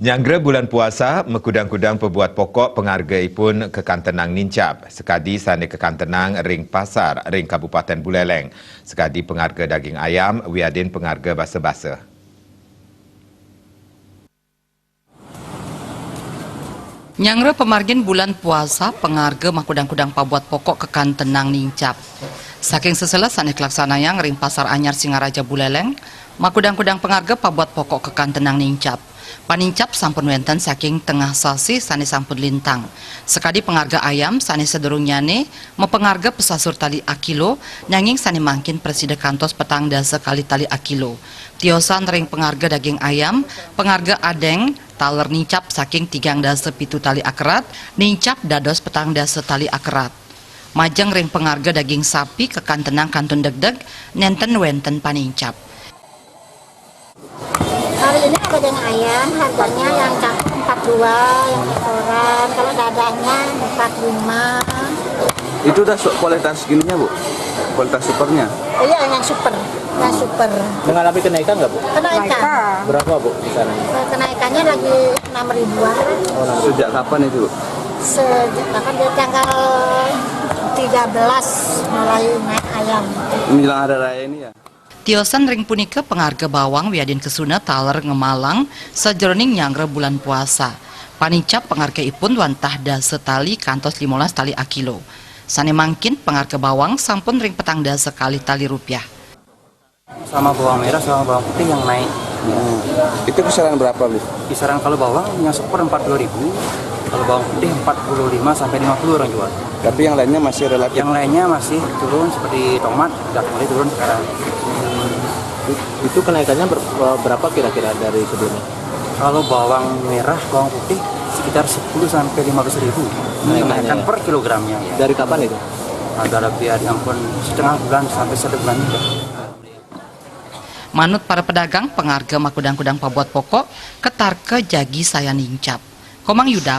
Nyanggra bulan puasa, mekudang-kudang pebuat pokok penghargai pun kekantenang nincap. Sekadi sane kekantenang ring pasar, ring Kabupaten Buleleng. Sekadi pengharga daging ayam, wiadin pengharga basa-basa. Nyangre pemargin bulan puasa, pengharga makudang-kudang pabuat pokok kekantenang nincap. Saking sesela sane kelaksana yang ring pasar anyar Singaraja Buleleng, makudang-kudang pengharga pabuat pokok kekantenang nincap. Panincap sampun wenten saking tengah sasi sane sampun lintang. Sekadi pengharga ayam sane sederung nyane, mepengharga pesasur tali akilo, nyanging sane mangkin presida kantos petang dasa kali tali akilo. Tiosan ring pengharga daging ayam, pengharga adeng, taler nincap saking 3 dasa pitu tali akerat, nincap dados petang dasa tali akerat. Majeng ring pengharga daging sapi kekantenang kantun deg-deg, nenten wenten panincap. Hari ini ada daging ayam, harganya yang 42, yang ekoran, kalau dadanya 45. Itu udah kualitas gininya, Bu? Kualitas supernya? Iya, yang super, yang super. Mengalami kenaikan nggak, Bu? Kenaikan. Berapa, Bu, di sana? Kenaikannya lagi 6 ribuan. Sejak kapan itu, Bu? Sejak kapan dia tanggal 13 mulai naik ayam. Menjelang hari raya ini ya? Tiosan ring punika pengharga bawang wiadin kesuna taler ngemalang sajroning nyangre bulan puasa. Panincap pengharga ipun wantah dasa tali kantos 15 tali akilo. Sane mangkin pengharga bawang sampun ring petang dasa kali tali rupiah. Sama bawang merah sama bawang putih yang naik. Itu kisaran berapa, Bu? Kisaran kalau bawang yang super 40.000, kalau bawang putih 45 sampai 50 orang jual. Tapi yang lainnya masih relatif? Yang lainnya masih turun seperti tomat, sudah mulai turun sekarang. Itu kenaikannya berapa kira-kira dari sebelumnya? Kalau bawang merah, bawang putih sekitar 10 sampai 15.000 kenaikan per kilogramnya. Ya. Dari kapan itu? Ada lebih ampun setengah bulan sampai 1 bulan juga. Manut para pedagang, pengharga makudang-kudang pabuat pokok ketar ke jagi saya nincap. Komang Yuda.